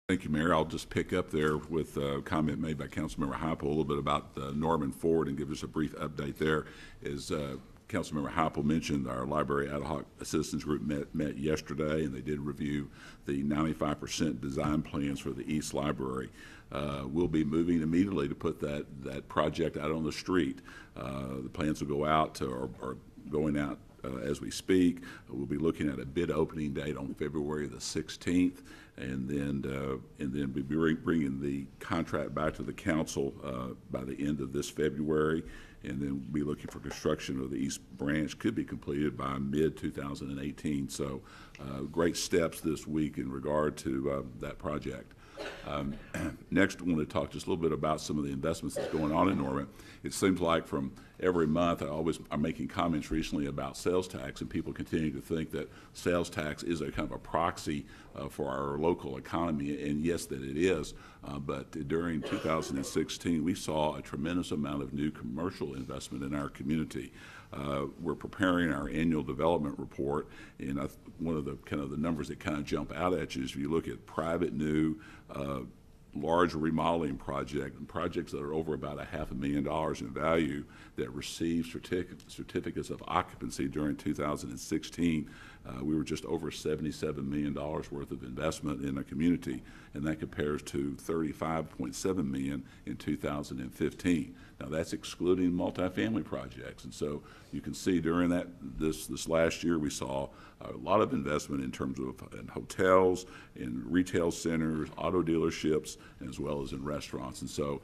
Thank you, Mayor. I'll just pick up there with a comment made by Councilmember Heupel a little bit about Norman Ford and give us a brief update there. As Councilmember Heupel mentioned, our Library Ad Hoc Assistance Group met yesterday, and they did review the 95% design plans for the East Library. We'll be moving immediately to put that project out on the street. The plans will go out or are going out as we speak. We'll be looking at a bid opening date on February the 16th, and then we'll be bringing the contract back to the council by the end of this February, and then we'll be looking for construction of the East Branch. Could be completed by mid-2018. So great steps this week in regard to that project. Next, I want to talk just a little bit about some of the investments that's going on in Norman. It seems like from every month, I'm making comments recently about sales tax, and people continue to think that sales tax is a kind of a proxy for our local economy, and yes, that it is. But during 2016, we saw a tremendous amount of new commercial investment in our community. We're preparing our annual development report, and one of the numbers that kind of jump out at you is if you look at private new large remodeling projects that are over about $500,000 in value that received certificates of occupancy during 2016. We were just over $77 million worth of investment in a community, and that compares to $35.7 million in 2015. Now that's excluding multifamily projects, and so you can see during this last year we saw a lot of investment in terms of in hotels, in retail centers, auto dealerships, as well as in restaurants. And so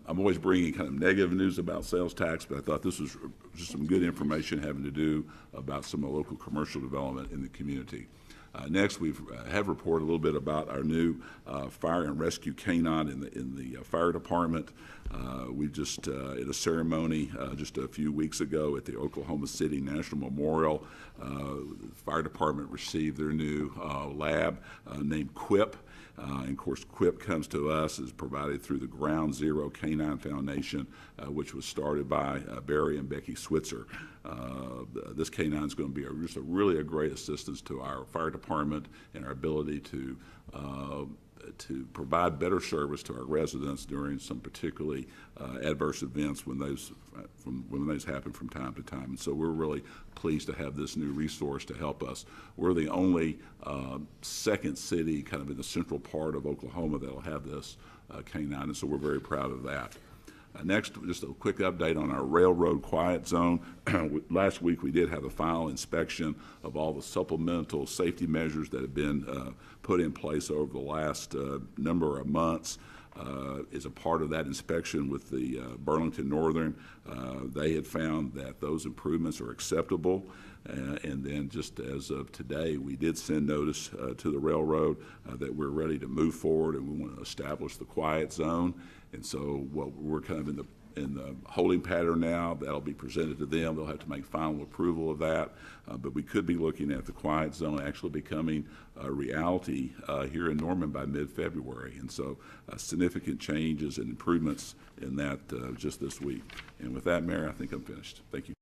I'm always bringing kind of negative news about sales tax, but I thought this was just some good information having to do about some of the local commercial development in the community. Next, we have reported a little bit about our new fire and rescue canine in the fire department. We just, at a ceremony just a few weeks ago at the Oklahoma City National Memorial, the fire department received their new lab named Quip. And of course, Quip comes to us as provided through the Ground Zero Canine Foundation, which was started by Barry and Becky Switzer. This canine is going to be just really a great assistance to our fire department and our ability to provide better service to our residents during some particularly adverse events when those happen from time to time. And so we're really pleased to have this new resource to help us. We're the only second city kind of in the central part of Oklahoma that will have this canine, and so we're very proud of that. Next, just a quick update on our railroad quiet zone. Last week we did have a final inspection of all the supplemental safety measures that have been put in place over the last number of months. As a part of that inspection with the Burlington Northern, they had found that those improvements are acceptable. And then just as of today, we did send notice to the railroad that we're ready to move forward and we want to establish the quiet zone. And so we're kind of in the holding pattern now. That'll be presented to them. They'll have to make final approval of that. But we could be looking at the quiet zone actually becoming a reality here in Norman by mid-February. And so significant changes and improvements in that just this week. And with that, Mayor, I think I'm finished. Thank you.